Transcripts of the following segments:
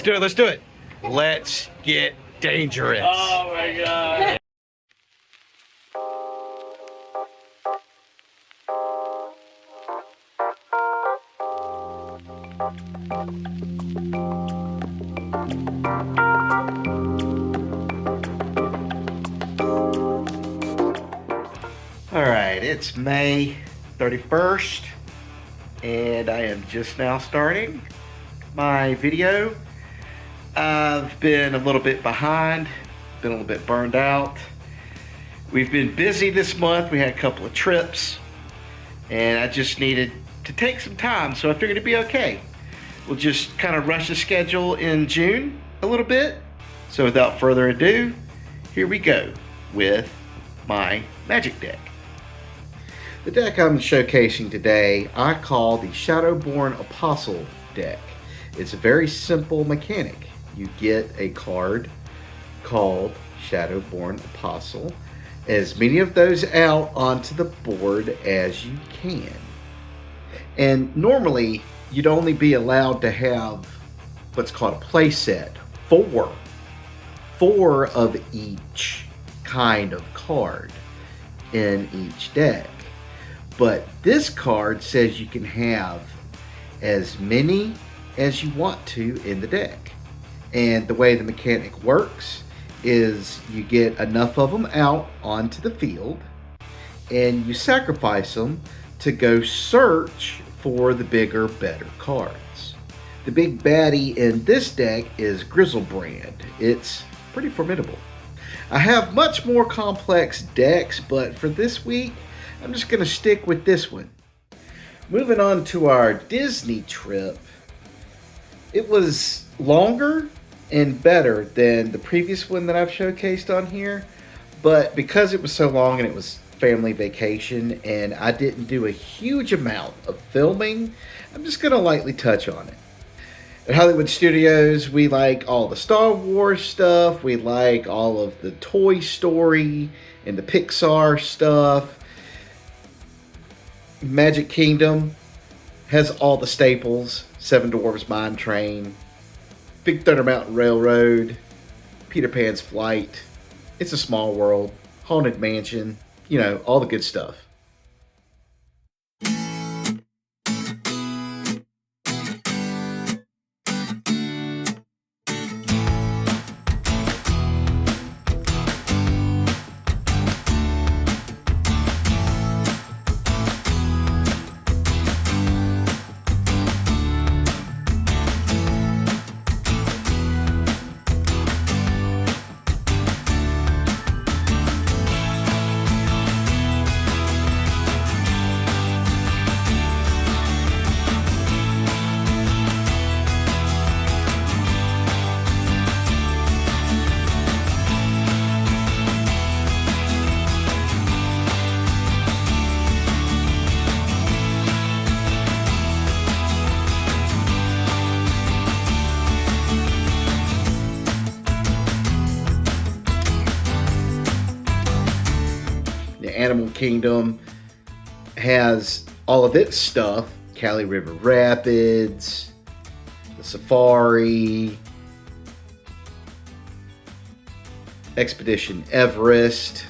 Let's do it. Let's do it. Let's get dangerous. Oh my god. All right, it's May 31st, and I am just now starting my video. I've been a little bit behind, been a little bit burned out. We've been busy this month. We had a couple of trips, and I just needed to take some time, so I figured it'd be okay. We'll just kind of rush the schedule in June a little bit. So without further ado, here we go with my magic deck. The deck I'm showcasing today, I call the Shadowborn Apostle deck. It's a very simple mechanic. You get a card called Shadowborn Apostle, as many of those out onto the board as you can. And normally, you'd only be allowed to have what's called a play set, four of each kind of card in each deck. But this card says you can have as many as you want to in the deck. And the way the mechanic works is you get enough of them out onto the field and you sacrifice them to go search for the bigger, better cards. The big baddie in this deck is Grizzlebrand. It's pretty formidable. I have much more complex decks, but for this week, I'm just going to stick with this one. Moving on to our Disney trip, it was longer and better than the previous one that I've showcased on here, but because it was so long and it was family vacation and I didn't do a huge amount of filming, I'm just going to lightly touch on it. At Hollywood Studios, we like all the Star Wars stuff, we like all of the Toy Story and the Pixar stuff. Magic Kingdom has all the staples: Seven Dwarfs Mine Train, Big Thunder Mountain Railroad, Peter Pan's Flight, It's a Small World, Haunted Mansion, you know, all the good stuff. Animal Kingdom has all of its stuff: Cali River Rapids, the Safari, Expedition Everest.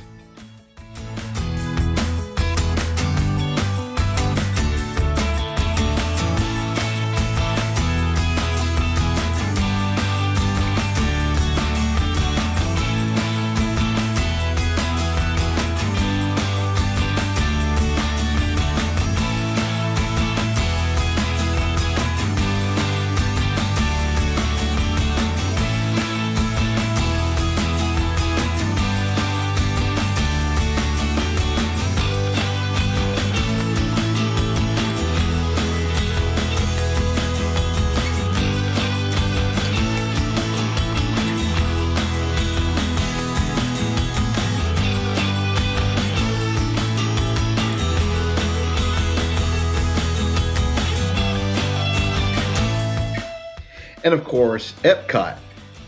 And of course, Epcot,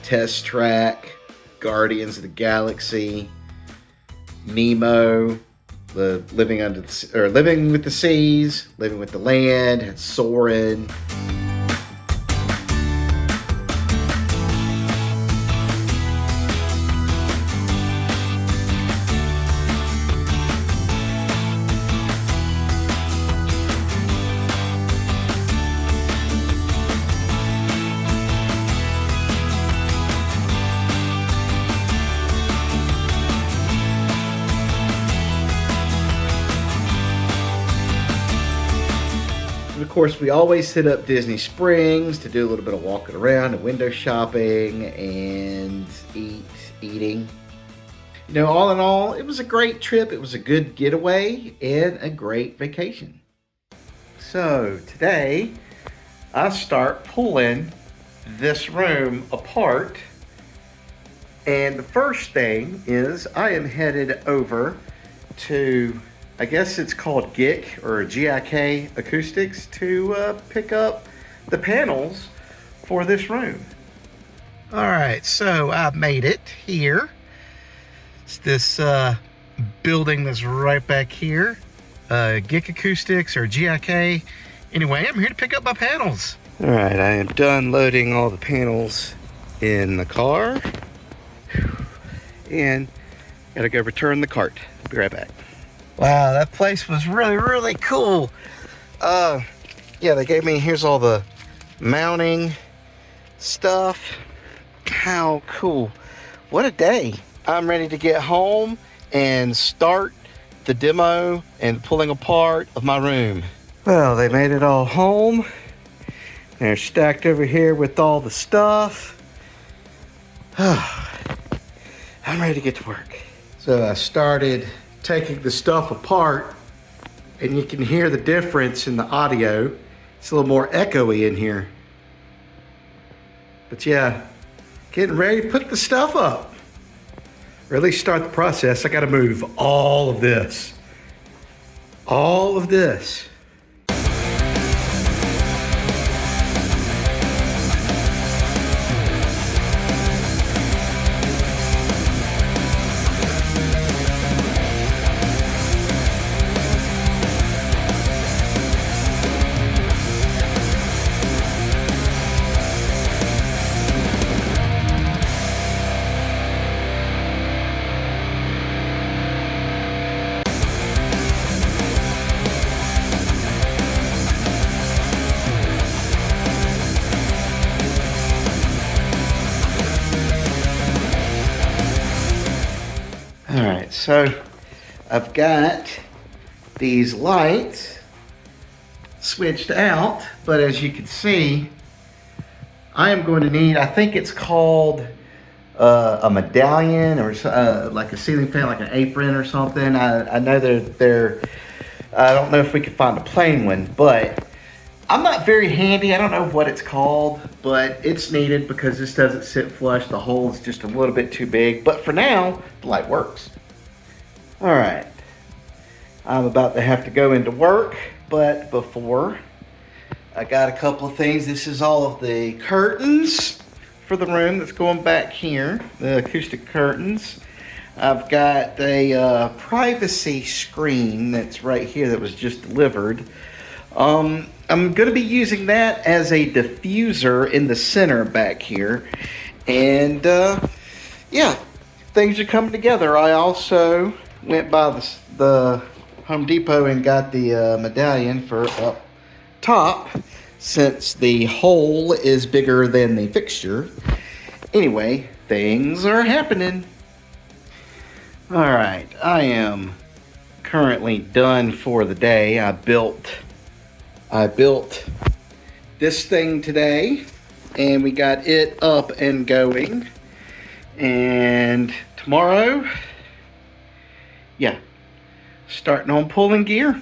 Test Track, Guardians of the Galaxy, Nemo, the living with the seas, living with the land, had Soarin'. course, we always hit up Disney Springs to do a little bit of walking around and window shopping and eating. You know, all in all, it was a great trip. It was a good getaway and a great vacation. So today, I start pulling this room apart. And the first thing is I am headed over to, I guess it's called GIK or GIK Acoustics, to pick up the panels for this room. All right, so I've made it here. It's this building that's right back here. GIK Acoustics or GIK. Anyway, I'm here to pick up my panels. All right, I am done loading all the panels in the car. And gotta go return the cart. Be right back. Wow, that place was really, really cool. Yeah, they gave me, here's all the mounting stuff. How cool. What a day. I'm ready to get home and start the demo and pulling apart of my room. Well, they made it all home. They're stacked over here with all the stuff. I'm ready to get to work. So I started taking the stuff apart, and you can hear the difference in the audio. It's a little more echoey in here. But yeah, getting ready to put the stuff up. Or at least start the process. I gotta move all of this. All of this. Alright, so I've got these lights switched out, but as you can see, I am going to need, I think it's called a medallion or like a ceiling fan, like an apron or something. I know they're I don't know if we can find a plain one, but I'm not very handy. I don't know what it's called, but it's needed because this doesn't sit flush. The hole is just a little bit too big, but for now, the light works. All right, I'm about to have to go into work, but before, I got a couple of things. This is all of the curtains for the room that's going back here, the acoustic curtains. I've got a privacy screen that's right here that was just delivered. I'm going to be using that as a diffuser in the center back here. And yeah, things are coming together. I also went by the Home Depot and got the medallion for up top, since the hole is bigger than the fixture. Anyway, things are happening. All right, I am currently done for the day. I built this thing today, and we got it up and going. And tomorrow, yeah, starting on pulling gear.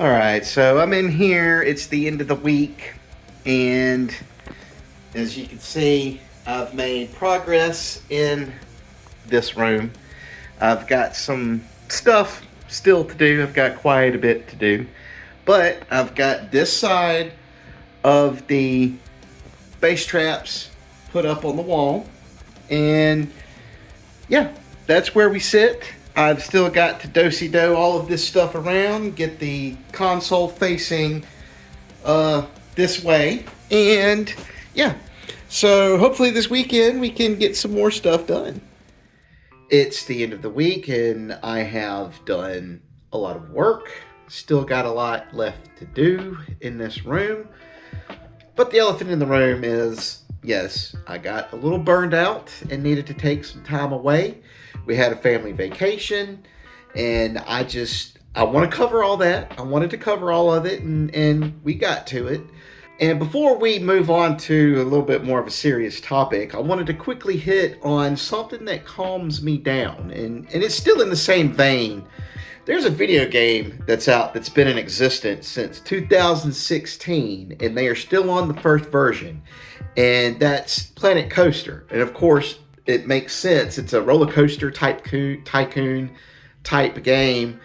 All right, so I'm in here. It's the end of the week, and as you can see, I've made progress in this room. I've got some stuff still to do. I've got quite a bit to do, but I've got this side of the bass traps put up on the wall, and yeah, that's where we sit. I've still got to do all of this stuff around, get the console facing this way, and yeah, so hopefully this weekend we can get some more stuff done. It's the end of the week and I have done a lot of work. Still got a lot left to do in this room. But the elephant in the room is, yes, I got a little burned out and needed to take some time away. We had a family vacation and I want to cover all that. I wanted to cover all of it and we got to it. And before we move on to a little bit more of a serious topic, I wanted to quickly hit on something that calms me down. And it's still in the same vein. There's a video game that's out that's been in existence since 2016, and they are still on the first version. And that's Planet Coaster. And of course, it makes sense. It's a roller coaster tycoon type game.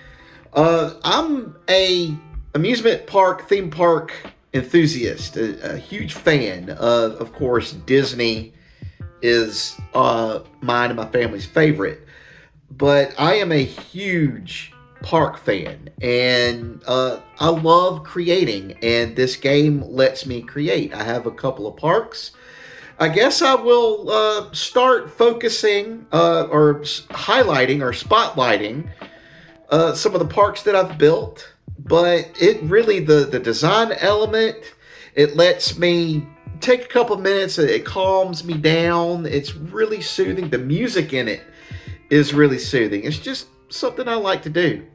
I'm a amusement park, theme park enthusiast, a huge fan of course, Disney is mine and my family's favorite. But I am a huge park fan, and I love creating, and this game lets me create. I have a couple of parks. I guess I will start focusing or highlighting or spotlighting some of the parks that I've built. But it really, the design element, it lets me take a couple minutes. It calms me down. It's really soothing. The music in it is really soothing. It's just something I like to do.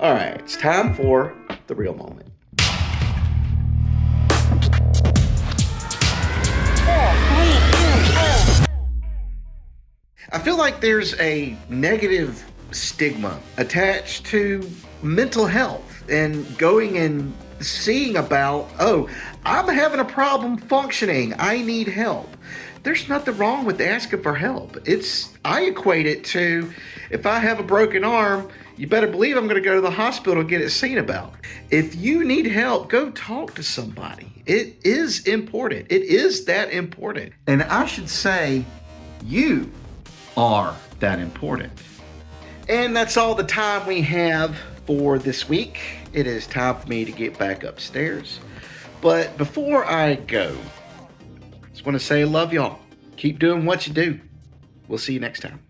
All right, it's time for the real moment. I feel like there's a negative stigma attached to mental health and going and seeing about, oh, I'm having a problem functioning. I need help. There's nothing wrong with asking for help. I equate it to, if I have a broken arm, you better believe I'm going to go to the hospital and get it seen about. If you need help, go talk to somebody. It is important. It is that important. And I should say, you are that important. And that's all the time we have for this week. It is time for me to get back upstairs. But before I go, I just want to say I love y'all. Keep doing what you do. We'll see you next time.